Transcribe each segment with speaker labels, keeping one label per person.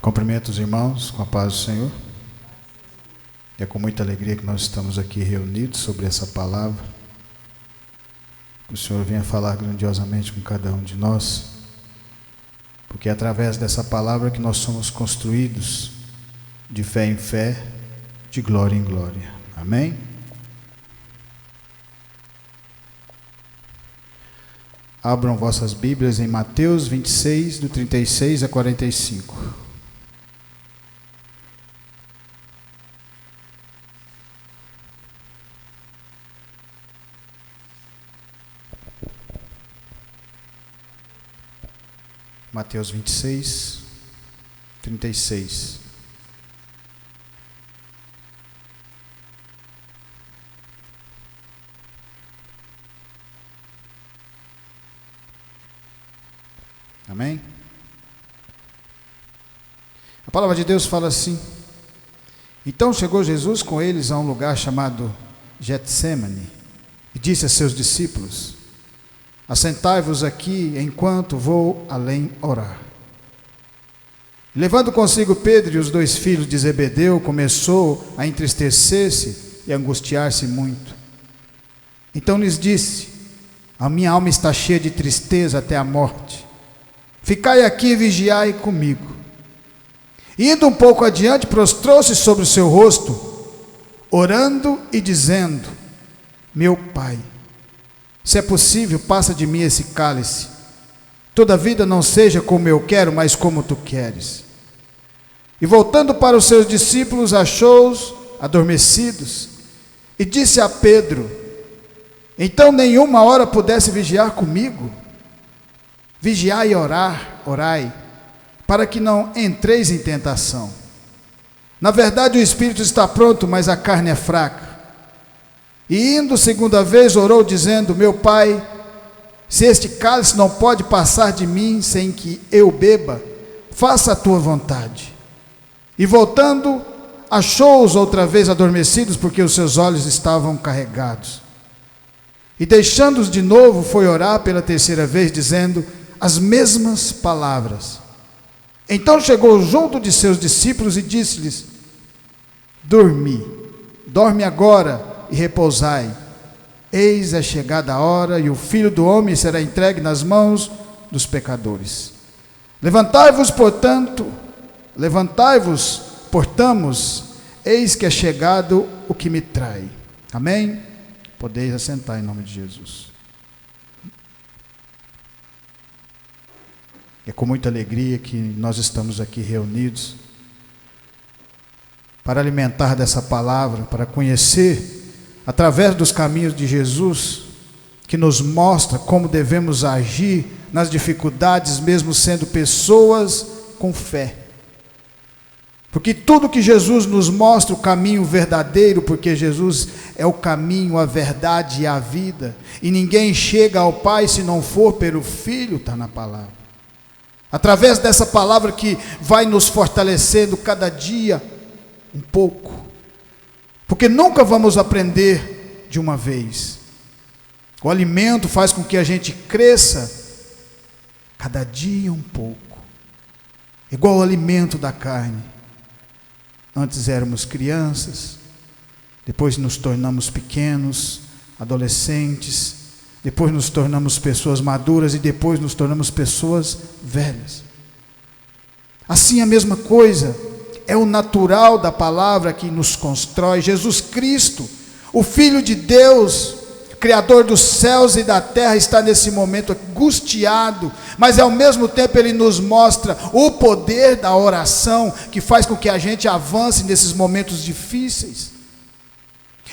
Speaker 1: Cumprimento os irmãos com a paz do Senhor. É com muita alegria que nós estamos aqui reunidos sobre essa palavra. Que o Senhor venha falar grandiosamente com cada um de nós, porque é através dessa palavra que nós somos construídos de fé em fé, de glória em glória. Amém? Abram vossas Bíblias em Mateus 26, do 36 a 45. Mateus 26, 36. Amém? A palavra de Deus fala assim: Então chegou Jesus com eles a um lugar chamado Getsêmani e disse a seus discípulos: Assentai-vos aqui enquanto vou além orar. Levando consigo Pedro e os dois filhos de Zebedeu, começou a entristecer-se e a angustiar-se muito. Então lhes disse: A minha alma está cheia de tristeza até a morte. Ficai aqui e vigiai comigo. Indo um pouco adiante, prostrou-se sobre o seu rosto, orando e dizendo: Meu Pai, se é possível, passa de mim esse cálice. Todavia não seja como eu quero, mas como tu queres. E voltando para os seus discípulos, achou-os adormecidos, e disse a Pedro: Então nenhuma hora pudesse vigiar comigo? Vigiai e orai, para que não entreis em tentação. Na verdade o espírito está pronto, mas a carne é fraca. E indo segunda vez, orou dizendo: Meu Pai, se este cálice não pode passar de mim sem que eu beba, faça a tua vontade. E voltando, achou-os outra vez adormecidos, porque os seus olhos estavam carregados. E deixando-os de novo, foi orar pela terceira vez, dizendo as mesmas palavras. Então chegou junto de seus discípulos e disse-lhes: dorme agora e repousai. Eis é chegada a hora, e o Filho do Homem será entregue nas mãos dos pecadores. Levantai-vos, portamos, eis que é chegado o que me trai. Amém? Podeis assentar em nome de Jesus. É com muita alegria que nós estamos aqui reunidos para alimentar dessa palavra, para conhecer através dos caminhos de Jesus, que nos mostra como devemos agir nas dificuldades, mesmo sendo pessoas com fé. Porque tudo que Jesus nos mostra, o caminho verdadeiro, porque Jesus é o caminho, a verdade e a vida, e ninguém chega ao Pai se não for pelo Filho, está na palavra. Através dessa palavra que vai nos fortalecendo cada dia um pouco, porque nunca vamos aprender de uma vez. O alimento faz com que a gente cresça cada dia um pouco, igual o alimento da carne. Antes éramos crianças, depois nos tornamos pequenos, adolescentes, depois nos tornamos pessoas maduras e depois nos tornamos pessoas velhas. Assim a mesma coisa, é o natural da palavra que nos constrói. Jesus Cristo, o Filho de Deus, Criador dos céus e da terra, está nesse momento angustiado, mas ao mesmo tempo Ele nos mostra o poder da oração, que faz com que a gente avance nesses momentos difíceis.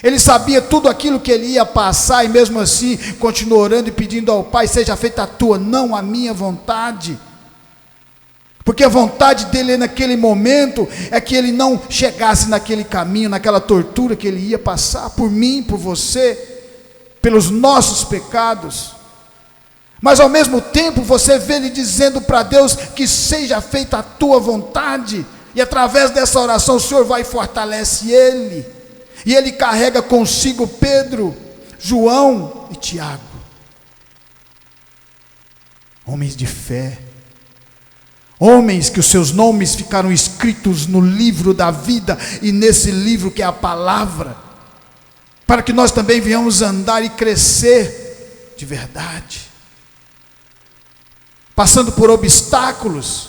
Speaker 1: Ele sabia tudo aquilo que ele ia passar, e mesmo assim continuou orando e pedindo ao Pai: seja feita a tua, não a minha vontade. Porque a vontade dele naquele momento é que ele não chegasse naquele caminho, naquela tortura que ele ia passar, por mim, por você, pelos nossos pecados. Mas ao mesmo tempo você vê ele dizendo para Deus que seja feita a tua vontade, e através dessa oração o Senhor vai e fortalece ele, e ele carrega consigo Pedro, João e Tiago, homens de fé, Homens que os seus nomes ficaram escritos no livro da vida, e nesse livro que é a palavra, para que nós também venhamos andar e crescer de verdade, passando por obstáculos,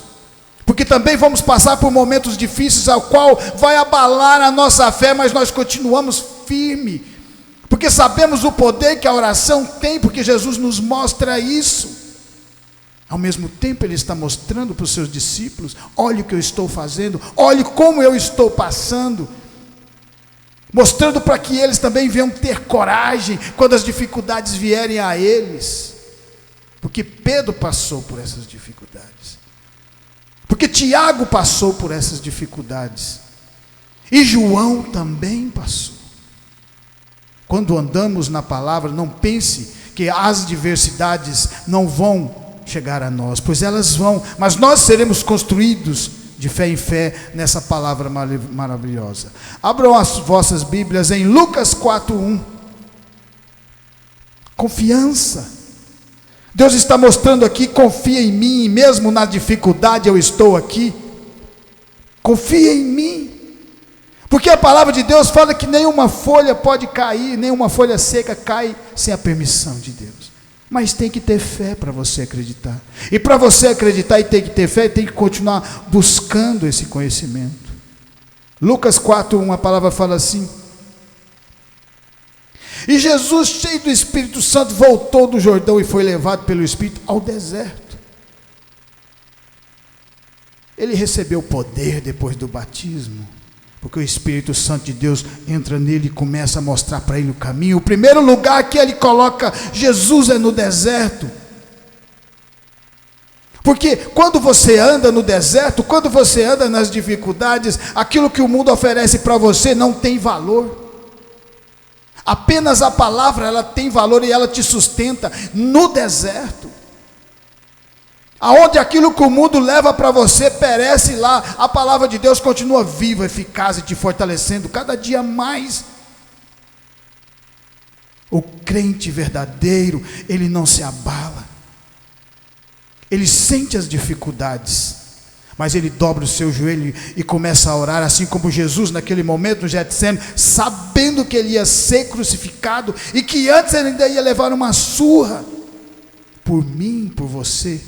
Speaker 1: porque também vamos passar por momentos difíceis, ao qual vai abalar a nossa fé, mas nós continuamos firmes, porque sabemos o poder que a oração tem, porque Jesus nos mostra isso. Ao mesmo tempo Ele está mostrando para os seus discípulos: olhe o que eu estou fazendo, olhe como eu estou passando, mostrando para que eles também venham ter coragem quando as dificuldades vierem a eles, porque Pedro passou por essas dificuldades, porque Tiago passou por essas dificuldades, e João também passou. Quando andamos na palavra, não pense que as adversidades não vão chegar a nós, pois elas vão, mas nós seremos construídos de fé em fé nessa palavra maravilhosa. Abram as vossas Bíblias em Lucas 4:1. Confiança. Deus está mostrando aqui: confia em mim, mesmo na dificuldade eu estou aqui. Confia em mim, porque a palavra de Deus fala que nenhuma folha pode cair, nenhuma folha seca cai sem a permissão de Deus. Mas tem que ter fé para você acreditar. E para você acreditar e ter que ter fé, tem que continuar buscando esse conhecimento. Lucas 4:1, a palavra fala assim: e Jesus, cheio do Espírito Santo, voltou do Jordão e foi levado pelo Espírito ao deserto. Ele recebeu poder depois do batismo, porque o Espírito Santo de Deus entra nele e começa a mostrar para ele o caminho. O primeiro lugar que ele coloca Jesus é no deserto. Porque quando você anda no deserto, quando você anda nas dificuldades, aquilo que o mundo oferece para você não tem valor. Apenas a palavra, ela tem valor e ela te sustenta no deserto. Aonde aquilo que o mundo leva para você perece lá, a palavra de Deus continua viva, eficaz e te fortalecendo cada dia mais. O crente verdadeiro, ele não se abala, ele sente as dificuldades, mas ele dobra o seu joelho e começa a orar, assim como Jesus naquele momento no Getsêmani, sabendo que ele ia ser crucificado e que antes ele ainda ia levar uma surra por mim, por você.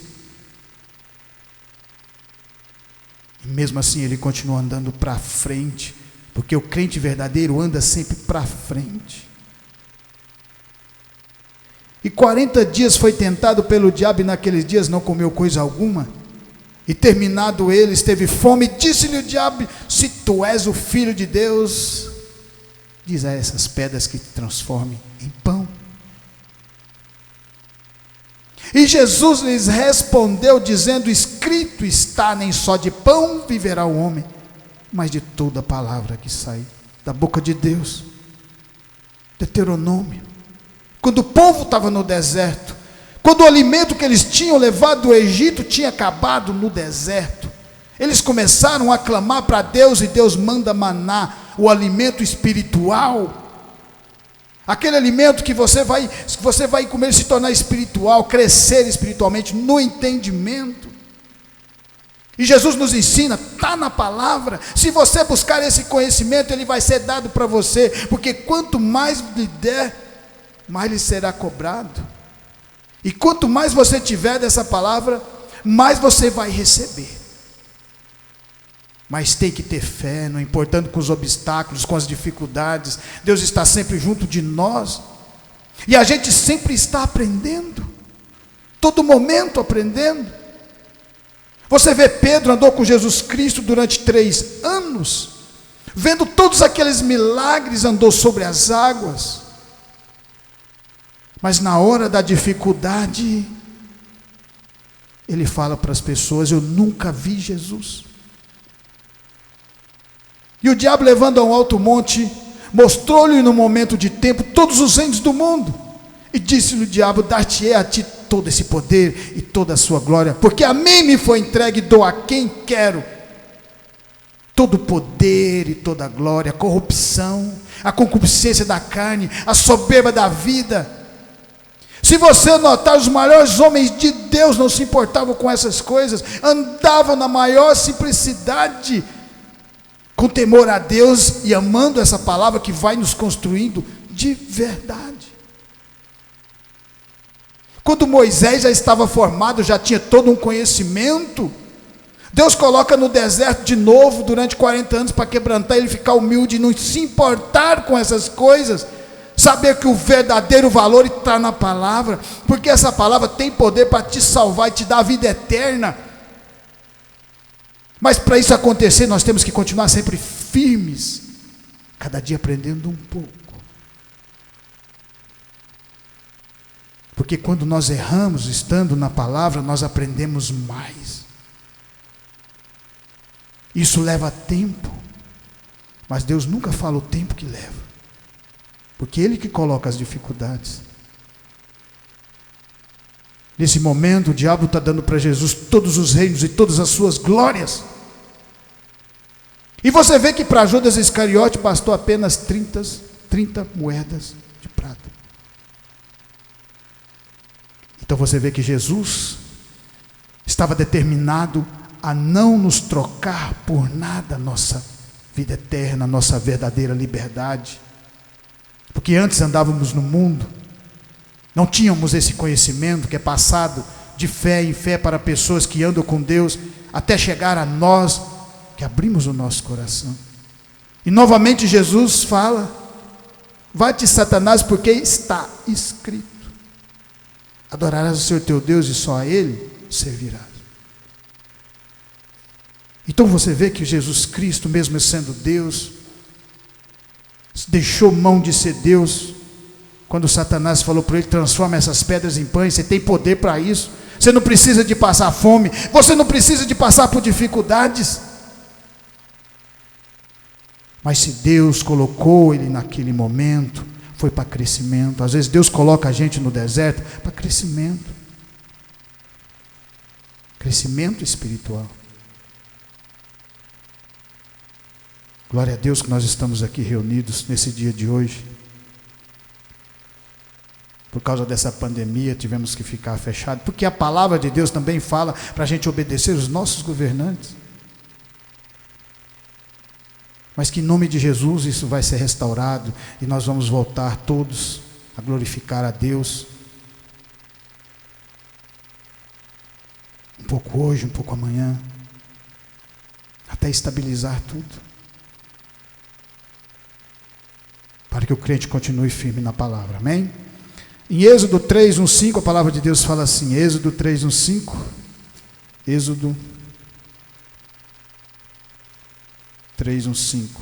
Speaker 1: E mesmo assim ele continua andando para frente, porque o crente verdadeiro anda sempre para frente. E 40 dias foi tentado pelo diabo, e naqueles dias não comeu coisa alguma. E terminado eles, teve fome, disse-lhe o diabo: se tu és o Filho de Deus, diz a essas pedras que te transformem em pão. E Jesus lhes respondeu, dizendo: escrito está, nem só de pão viverá o homem, mas de toda palavra que sai da boca de Deus. Deuteronômio. Quando o povo estava no deserto, quando o alimento que eles tinham levado do Egito tinha acabado no deserto, eles começaram a clamar para Deus, e Deus manda maná, o alimento espiritual. Aquele alimento que você vai comer e se tornar espiritual, crescer espiritualmente no entendimento. E Jesus nos ensina, está na palavra. Se você buscar esse conhecimento, ele vai ser dado para você, porque quanto mais lhe der, mais lhe será cobrado. E quanto mais você tiver dessa palavra, mais você vai receber. Mas tem que ter fé, não importando com os obstáculos, com as dificuldades. Deus está sempre junto de nós, e a gente sempre está aprendendo, todo momento aprendendo. Você vê, Pedro andou com Jesus Cristo durante 3 anos, vendo todos aqueles milagres, andou sobre as águas, mas na hora da dificuldade, ele fala para as pessoas: eu nunca vi Jesus. E o diabo, levando a um alto monte, mostrou-lhe no momento de tempo todos os reinos do mundo, e disse-lhe o diabo: dar-te-ei a ti todo esse poder e toda a sua glória, porque a mim me foi entregue, e dou a quem quero todo o poder e toda a glória. A corrupção, a concupiscência da carne, a soberba da vida Se você notar, os maiores homens de Deus não se importavam com essas coisas, andavam na maior simplicidade, com temor a Deus e amando essa palavra que vai nos construindo de verdade. Quando Moisés já estava formado, já tinha todo um conhecimento, Deus coloca no deserto de novo durante 40 anos para quebrantar ele, ficar humilde e não se importar com essas coisas, saber que o verdadeiro valor está na palavra, porque essa palavra tem poder para te salvar e te dar a vida eterna. Mas para isso acontecer, nós temos que continuar sempre firmes, cada dia aprendendo um pouco. Porque quando nós erramos, estando na palavra, nós aprendemos mais. Isso leva tempo, mas Deus nunca fala o tempo que leva, porque Ele que coloca as dificuldades. Nesse momento, o diabo está dando para Jesus todos os reinos e todas as suas glórias. E você vê que para Judas Iscariote bastou apenas 30 moedas de prata. Então você vê que Jesus estava determinado a não nos trocar por nada a nossa vida eterna, a nossa verdadeira liberdade. Porque antes andávamos no mundo, não tínhamos esse conhecimento que é passado de fé em fé para pessoas que andam com Deus, até chegar a nós que abrimos o nosso coração. E novamente Jesus fala: vai-te, Satanás, porque está escrito: adorarás o Senhor teu Deus e só a Ele servirás. Então você vê que Jesus Cristo, mesmo sendo Deus, deixou mão de ser Deus. Quando Satanás falou para ele: transforma essas pedras em pães, você tem poder para isso, você não precisa de passar fome, você não precisa de passar por dificuldades. Mas se Deus colocou ele naquele momento, foi para crescimento. Às vezes Deus coloca a gente no deserto para crescimento, crescimento espiritual. Glória a Deus que nós estamos aqui reunidos nesse dia de hoje. Por causa dessa pandemia tivemos que ficar fechados, porque a palavra de Deus também fala para a gente obedecer os nossos governantes. Mas que em nome de Jesus isso vai ser restaurado e nós vamos voltar todos a glorificar a Deus. Um pouco hoje, um pouco amanhã, até estabilizar tudo, para que o crente continue firme na palavra, amém? Em Êxodo 3, 1, 5, a palavra de Deus fala assim, Êxodo 3, 1, 5, Êxodo 3, 1, 5.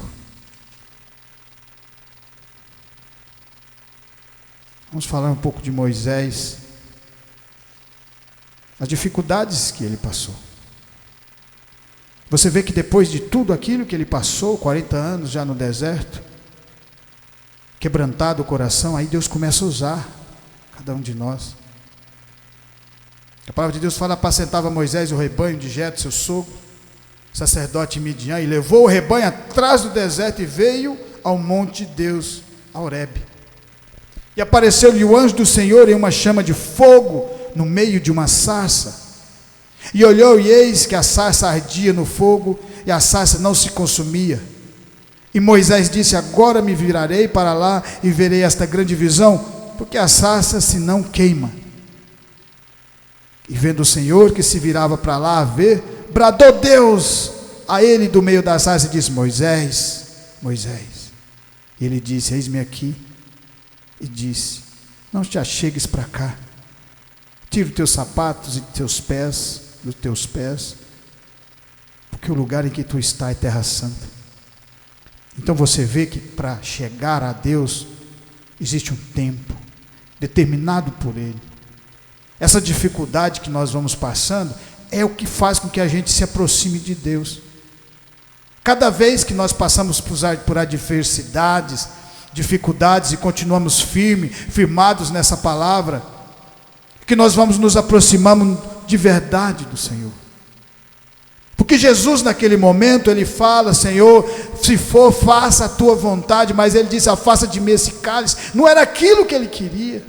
Speaker 1: Vamos falar um pouco de Moisés, as dificuldades que ele passou. Você vê que depois de tudo aquilo que ele passou, 40 anos já no deserto, quebrantado o coração, aí Deus começa a usar cada um de nós. A palavra de Deus fala: apacentava Moisés o rebanho de Jetro, seu sogro, sacerdote Midian, e levou o rebanho atrás do deserto e veio ao monte de Deus, a Horebe. E apareceu-lhe o anjo do Senhor em uma chama de fogo no meio de uma sarça. E olhou, e eis que a sarça ardia no fogo, e a sarça não se consumia. E Moisés disse: agora me virarei para lá e verei esta grande visão, porque a sarça se não queima. E vendo o Senhor que se virava para lá a ver, bradou Deus a ele do meio da sarça e disse: Moisés, Moisés. E ele disse: eis-me aqui. E disse: não te achegues para cá, tira os teus sapatos e dos teus pés, porque o lugar em que tu estás é terra santa. Então você vê que para chegar a Deus existe um tempo determinado por Ele. Essa dificuldade que nós vamos passando é o que faz com que a gente se aproxime de Deus. Cada vez que nós passamos por adversidades, dificuldades e continuamos firmados nessa palavra, que nós vamos nos aproximando de verdade do Senhor. Porque Jesus naquele momento ele fala: Senhor, se for, faça a tua vontade, mas ele disse: afasta de mim esse cálice. Não era aquilo que ele queria,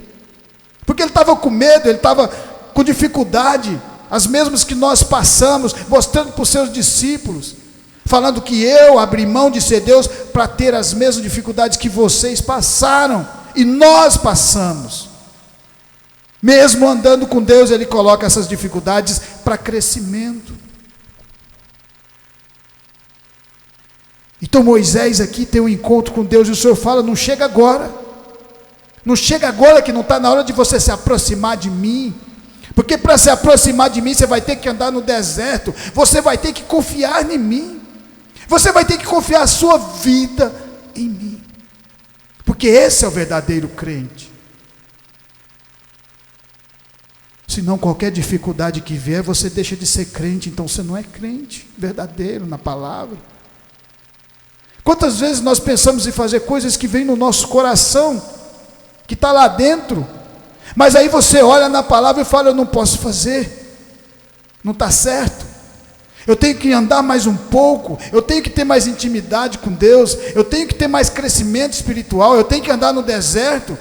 Speaker 1: Porque ele estava com medo, ele estava com dificuldade, as mesmas que nós passamos, mostrando para os seus discípulos, falando que eu abri mão de ser Deus para ter as mesmas dificuldades que vocês passaram, e nós passamos. Mesmo andando com Deus, ele coloca essas dificuldades para crescimento. Então Moisés aqui tem um encontro com Deus, e o Senhor fala, não chega agora. Não chega agora, que não está na hora de você se aproximar de mim. Porque para se aproximar de mim, você vai ter que andar no deserto. Você vai ter que confiar em mim. Você vai ter que confiar a sua vida em mim. Porque esse é o verdadeiro crente. Senão qualquer dificuldade que vier, você deixa de ser crente. Então você não é crente verdadeiro na palavra. Quantas vezes nós pensamos em fazer coisas que vêm no nosso coração, que está lá dentro, mas aí você olha na palavra e fala, eu não posso fazer, não está certo, eu tenho que andar mais um pouco, eu tenho que ter mais intimidade com Deus, eu tenho que ter mais crescimento espiritual, eu tenho que andar no deserto.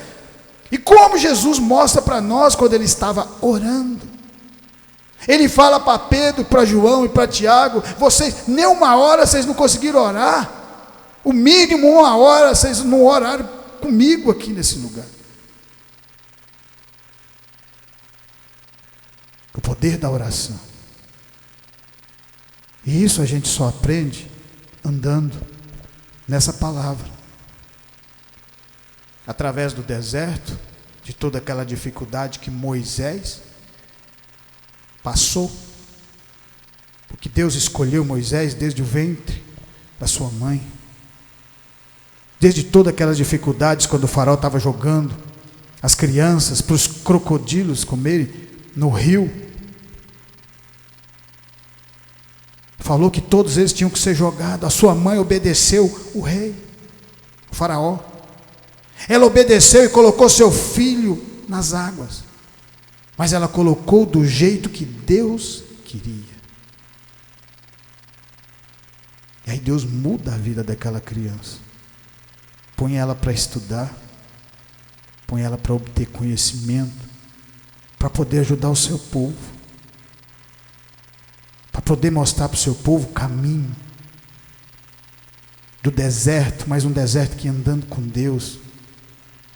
Speaker 1: E como Jesus mostra para nós quando ele estava orando, ele fala para Pedro, para João e para Tiago, vocês, nem uma hora vocês não conseguiram orar, o mínimo uma hora vocês não oraram comigo aqui nesse lugar. O poder da oração. E isso a gente só aprende andando nessa palavra. Através do deserto, de toda aquela dificuldade que Moisés passou. Porque Deus escolheu Moisés desde o ventre da sua mãe. Desde todas aquelas dificuldades, quando o faraó estava jogando as crianças para os crocodilos comerem no rio. Falou que todos eles tinham que ser jogados. A sua mãe obedeceu o rei, o faraó. Ela obedeceu e colocou seu filho nas águas. Mas ela colocou do jeito que Deus queria. E aí Deus muda a vida daquela criança. Põe ela para estudar, põe ela para obter conhecimento, para poder ajudar o seu povo, para poder mostrar para o seu povo o caminho do deserto, mas um deserto que andando com Deus,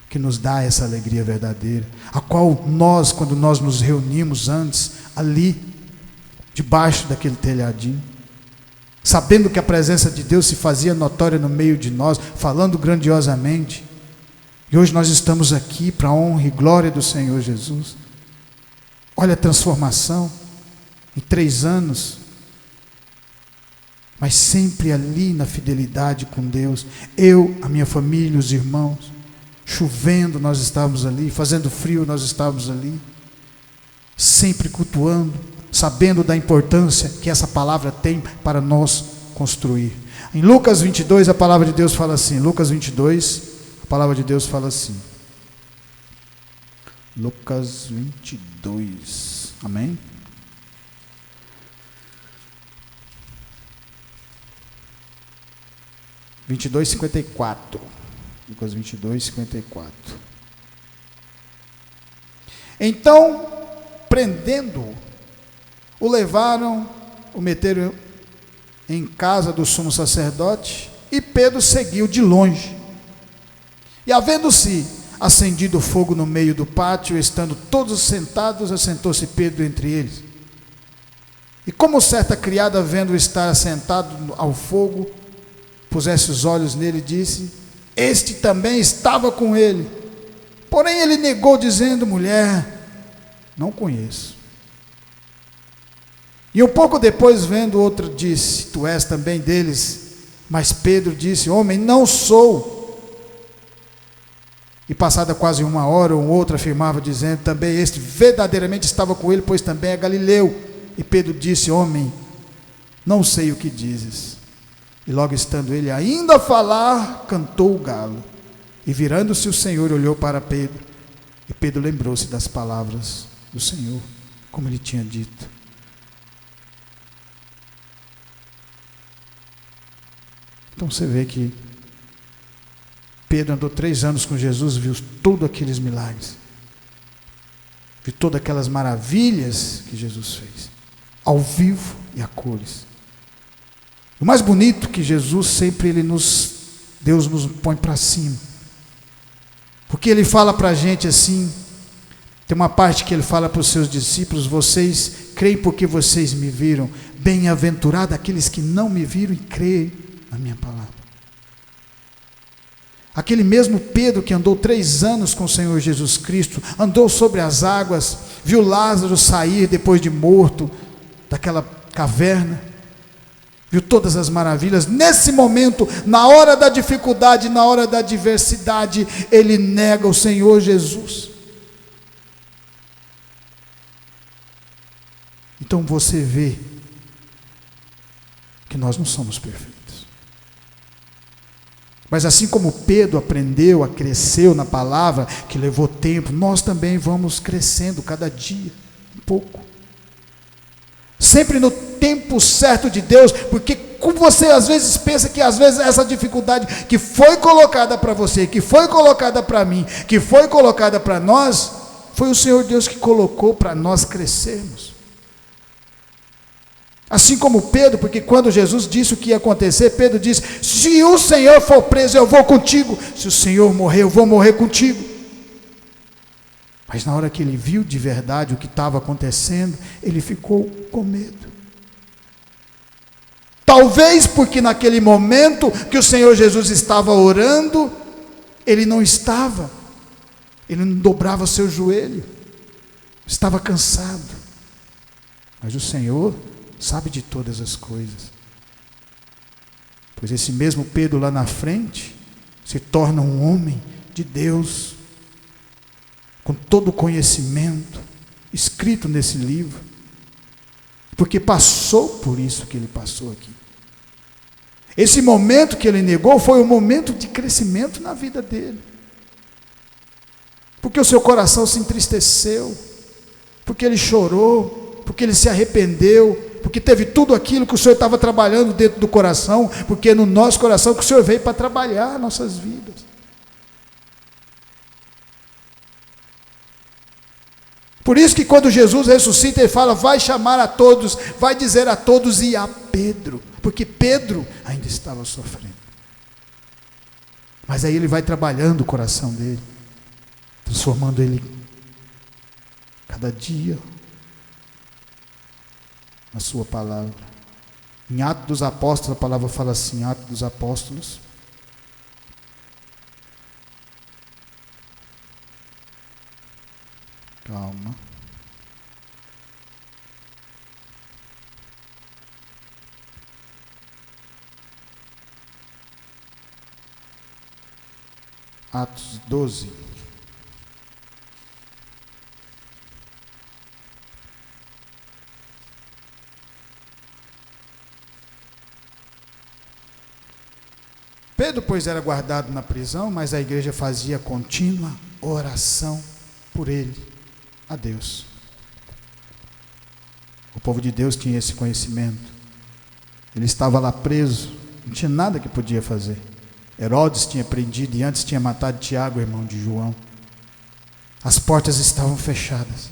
Speaker 1: que nos dá essa alegria verdadeira, a qual nós, quando nós nos reunimos antes, ali, debaixo daquele telhadinho, sabendo que a presença de Deus se fazia notória no meio de nós, falando grandiosamente, e hoje nós estamos aqui para a honra e glória do Senhor Jesus. Olha a transformação, em 3 anos, mas sempre ali na fidelidade com Deus, eu, a minha família, os irmãos, chovendo nós estávamos ali, fazendo frio nós estávamos ali, sempre cultuando, sabendo da importância que essa palavra tem para nós construir. Em Lucas 22, a palavra de Deus fala assim, Lucas 22, a palavra de Deus fala assim, Lucas 22, amém? Lucas 22, 54. Então, prendendo-o, o levaram, o meteram em casa do sumo sacerdote, e Pedro seguiu de longe. E havendo-se acendido fogo no meio do pátio, estando todos sentados, assentou-se Pedro entre eles. E como certa criada, vendo estar assentado ao fogo, pusesse os olhos nele, disse: este também estava com ele. Porém ele negou, dizendo: mulher, não conheço. E um pouco depois, vendo outro, disse: tu és também deles. Mas Pedro disse: homem, não sou. E passada quase 1 hora, um outro afirmava, dizendo: também este verdadeiramente estava com ele, pois também é galileu. E Pedro disse: homem, não sei o que dizes. E logo estando ele ainda a falar, cantou o galo. E virando-se o Senhor, olhou para Pedro. E Pedro lembrou-se das palavras do Senhor, como ele tinha dito. Então você vê que Pedro andou 3 anos com Jesus, viu todos aqueles milagres. viu todas aquelas maravilhas que Jesus fez, ao vivo e a cores. O mais bonito que Jesus sempre Deus nos põe para cima, porque Ele fala para a gente assim, tem uma parte que Ele fala para os seus discípulos: vocês creem porque vocês me viram, bem-aventurado aqueles que não me viram e creem na minha palavra. Aquele mesmo Pedro que andou 3 anos com o Senhor Jesus Cristo, andou sobre as águas, viu Lázaro sair depois de morto, daquela caverna, viu todas as maravilhas. Nesse momento, na hora da dificuldade, na hora da adversidade, ele nega o Senhor Jesus. Então você vê que nós não somos perfeitos. Mas assim como Pedro aprendeu, cresceu na palavra, que levou tempo, nós também vamos crescendo cada dia, um pouco. Sempre no tempo certo de Deus, porque como você às vezes pensa que às vezes essa dificuldade que foi colocada para você, que foi colocada para mim, que foi colocada para nós, foi o Senhor Deus que colocou para nós crescermos. Assim como Pedro, porque quando Jesus disse o que ia acontecer, Pedro disse: se o Senhor for preso, eu vou contigo. Se o Senhor morrer, eu vou morrer contigo. Mas na hora que ele viu de verdade o que estava acontecendo, ele ficou com medo. Talvez porque naquele momento que o Senhor Jesus estava orando, ele não dobrava seu joelho, estava cansado. Mas o Senhor sabe de todas as coisas. Pois esse mesmo Pedro lá na frente se torna um homem de Deus, com todo o conhecimento escrito nesse livro, porque passou por isso que ele passou aqui. Esse momento que ele negou foi um momento de crescimento na vida dele, porque o seu coração se entristeceu, porque ele chorou, porque ele se arrependeu, porque teve tudo aquilo que o Senhor estava trabalhando dentro do coração, porque é no nosso coração que o Senhor veio para trabalhar nossas vidas. Por isso que quando Jesus ressuscita, ele fala: vai chamar a todos, vai dizer a todos e a Pedro, porque Pedro ainda estava sofrendo. Mas aí ele vai trabalhando o coração dele, transformando ele cada dia na sua palavra. Em Atos dos Apóstolos, a palavra fala assim, Atos dos Apóstolos, calma, Atos 12, Pedro, pois, era guardado na prisão, mas a igreja fazia contínua oração por ele, a Deus. O povo de Deus tinha esse conhecimento. Ele estava lá preso, não tinha nada que podia fazer. Herodes tinha prendido e antes tinha matado Tiago, irmão de João. As portas estavam fechadas.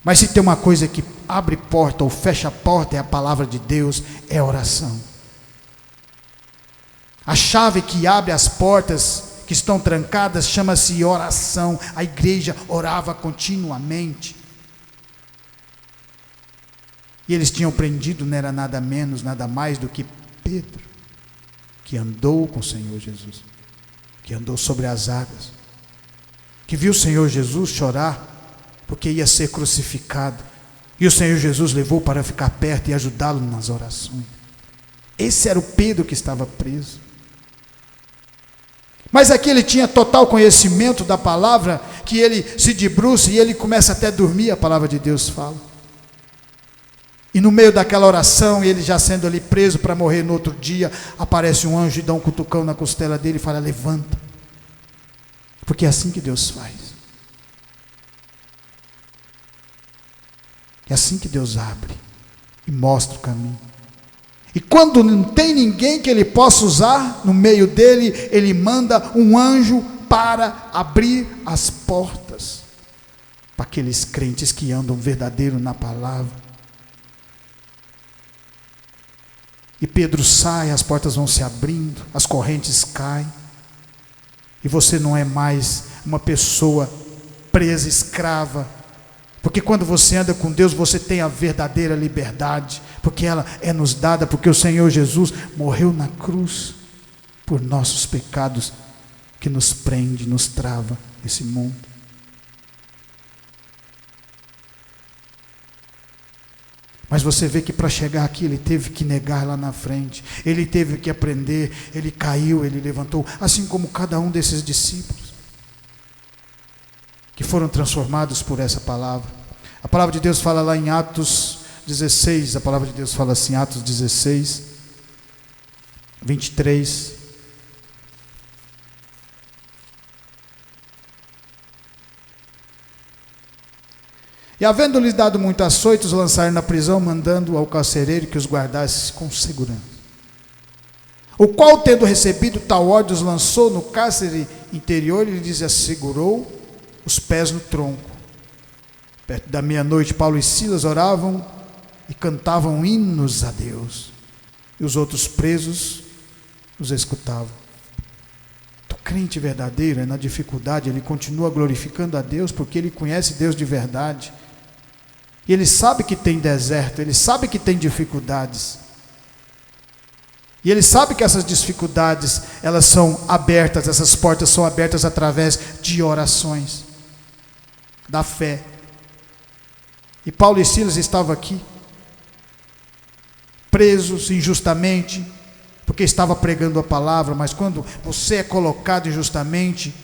Speaker 1: Mas se tem uma coisa que abre porta ou fecha a porta, é a palavra de Deus, é a oração. A chave que abre as portas que estão trancadas chama-se oração. A igreja orava continuamente. E eles tinham prendido, não era nada menos, nada mais do que Pedro, que andou com o Senhor Jesus, que andou sobre as águas, que viu o Senhor Jesus chorar, porque ia ser crucificado, e o Senhor Jesus levou para ficar perto e ajudá-lo nas orações. Esse era o Pedro que estava preso. Mas aqui ele tinha total conhecimento da palavra, que ele se debruça e ele começa até a dormir, a palavra de Deus fala. E no meio daquela oração, ele já sendo ali preso para morrer no outro dia, aparece um anjo e dá um cutucão na costela dele e fala: levanta. Porque é assim que Deus faz. É assim que Deus abre e mostra o caminho. E quando não tem ninguém que ele possa usar no meio dele, ele manda um anjo para abrir as portas. para aqueles crentes que andam verdadeiro na palavra. E Pedro sai, as portas vão se abrindo, as correntes caem, e você não é mais uma pessoa presa, escrava, porque quando você anda com Deus, você tem a verdadeira liberdade, porque ela é nos dada, porque o Senhor Jesus morreu na cruz por nossos pecados, que nos prende, nos trava nesse mundo. Mas você vê que para chegar aqui, ele teve que negar lá na frente, ele teve que aprender, ele caiu, ele levantou, assim como cada um desses discípulos, que foram transformados por essa palavra. A palavra de Deus fala lá em Atos 16, a palavra de Deus fala assim, Atos 16, 23. E havendo-lhes dado muito açoites, lançaram na prisão, mandando ao carcereiro que os guardasse com segurança. O qual, tendo recebido tal ordem, os lançou no cárcere interior e lhes assegurou os pés no tronco. Perto da meia-noite, Paulo e Silas oravam e cantavam hinos a Deus. E os outros presos os escutavam. O crente verdadeiro, na dificuldade, ele continua glorificando a Deus, porque ele conhece Deus de verdade. E ele sabe que tem deserto, ele sabe que tem dificuldades. E ele sabe que essas dificuldades, elas são abertas, essas portas são abertas através de orações, da fé. E Paulo e Silas estavam aqui, presos injustamente, porque estava pregando a palavra, mas quando você é colocado injustamente,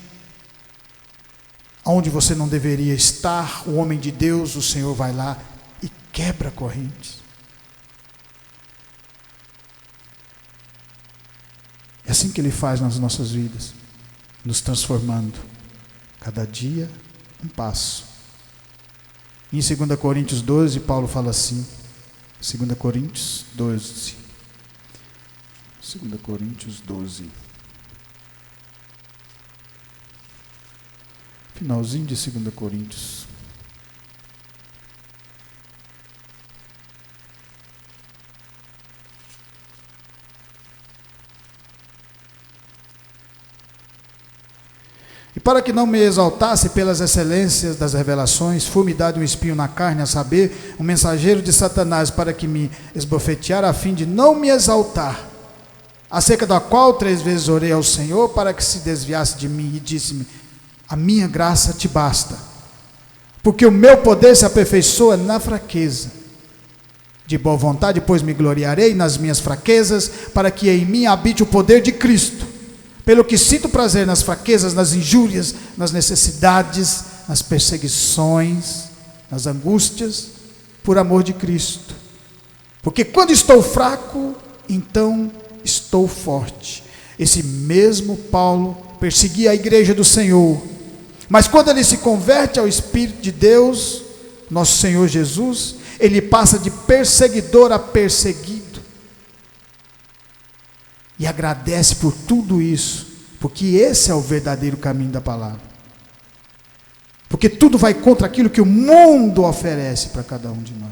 Speaker 1: onde você não deveria estar, o homem de Deus, o Senhor vai lá e quebra correntes. É assim que Ele faz nas nossas vidas, nos transformando, cada dia um passo. Em 2 Coríntios 12, Paulo fala assim, 2 Coríntios 12, 2 Coríntios 12, finalzinho de 2 Coríntios. E para que não me exaltasse pelas excelências das revelações, foi-me dado um espinho na carne, a saber, um mensageiro de Satanás, para que me esbofeteara, a fim de não me exaltar, acerca da qual 3 vezes orei ao Senhor, para que se desviasse de mim, e disse-me: a minha graça te basta, porque o meu poder se aperfeiçoa na fraqueza. De boa vontade, pois me gloriarei nas minhas fraquezas, para que em mim habite o poder de Cristo. Pelo que sinto prazer nas fraquezas, nas injúrias, nas necessidades, nas perseguições, nas angústias, por amor de Cristo. Porque quando estou fraco, então estou forte. Esse mesmo Paulo perseguia a igreja do Senhor, mas quando ele se converte ao Espírito de Deus, nosso Senhor Jesus, ele passa de perseguidor a perseguido. E agradece por tudo isso, porque esse é o verdadeiro caminho da palavra. Porque tudo vai contra aquilo que o mundo oferece para cada um de nós.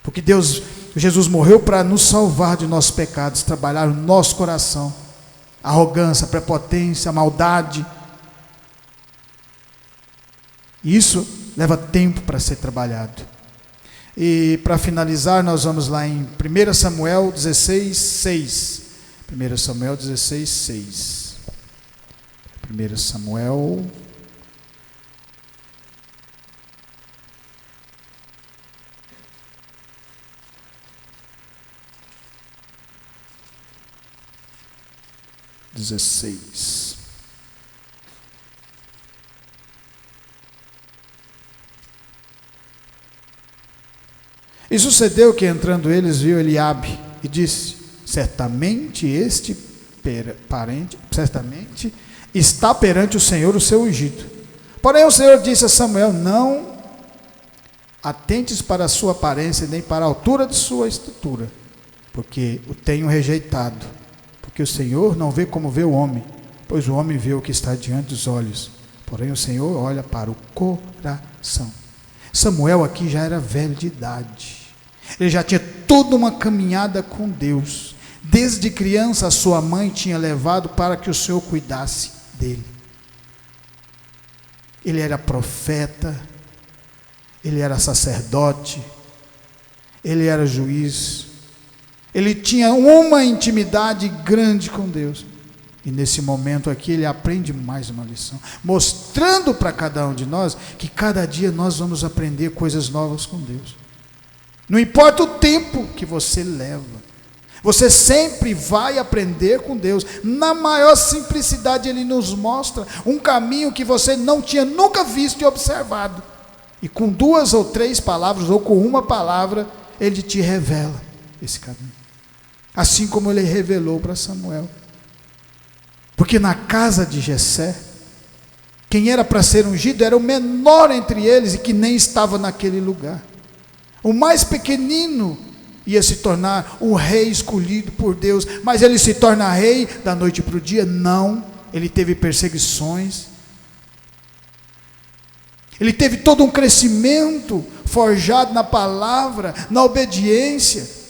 Speaker 1: Porque Jesus morreu para nos salvar de nossos pecados, trabalhar o nosso coração, a arrogância, a prepotência, a maldade. E isso leva tempo para ser trabalhado. E para finalizar, nós vamos lá em 1 Samuel 16, 6. 1 Samuel 16, 6. 1 Samuel 16. E sucedeu que, entrando eles, viu Eliabe e disse: certamente está perante o Senhor o seu ungido. Porém o Senhor disse a Samuel: não atentes para a sua aparência, nem para a altura de sua estatura, porque o tenho rejeitado. Porque o Senhor não vê como vê o homem, pois o homem vê o que está diante dos olhos, Porém o Senhor olha para o coração. Samuel aqui já era velho de idade. Ele já tinha toda uma caminhada com Deus. Desde criança a sua mãe tinha levado para que o Senhor cuidasse dele. Ele era profeta, ele era sacerdote, ele era juiz, ele tinha uma intimidade grande com Deus. E nesse momento aqui ele aprende mais uma lição, mostrando para cada um de nós que cada dia nós vamos aprender coisas novas com Deus. Não importa o tempo que você leva, você sempre vai aprender com Deus. Na maior simplicidade Ele nos mostra um caminho que você não tinha nunca visto e observado. E com 2 ou 3 palavras, ou com uma palavra, Ele te revela esse caminho. Assim como Ele revelou para Samuel. Porque na casa de Jessé, quem era para ser ungido era o menor entre eles e que nem estava naquele lugar. O mais pequenino ia se tornar o rei escolhido por Deus, mas ele se torna rei da noite para o dia? Não, ele teve perseguições, ele teve todo um crescimento forjado na palavra, na obediência,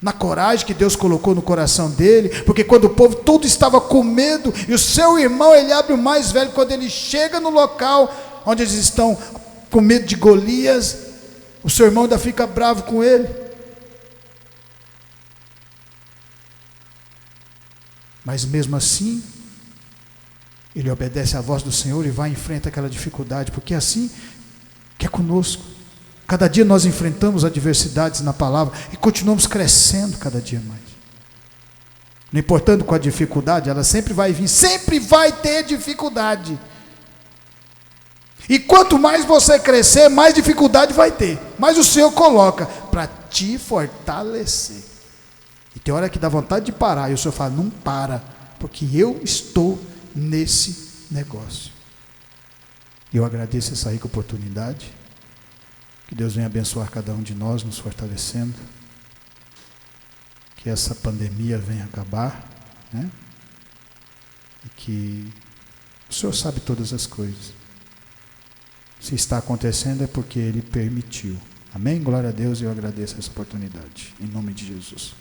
Speaker 1: na coragem que Deus colocou no coração dele, porque quando o povo todo estava com medo, e o seu irmão Eliabe, o mais velho, quando ele chega no local onde eles estão com medo de Golias, o seu irmão ainda fica bravo com ele. Mas mesmo assim, ele obedece à voz do Senhor e vai em frente àquela dificuldade, porque é assim que é conosco. Cada dia nós enfrentamos adversidades na palavra e continuamos crescendo cada dia mais. Não importando com a dificuldade, ela sempre vai vir, sempre vai ter dificuldade. E quanto mais você crescer, mais dificuldade vai ter. Mas o Senhor coloca para te fortalecer. E tem hora que dá vontade de parar, e o Senhor fala, não para, porque eu estou nesse negócio. E eu agradeço essa rica oportunidade. Que Deus venha abençoar cada um de nós, nos fortalecendo. Que essa pandemia venha acabar, né? E que o Senhor sabe todas as coisas. Se está acontecendo é porque Ele permitiu. Amém? Glória a Deus, e eu agradeço essa oportunidade. Em nome de Jesus.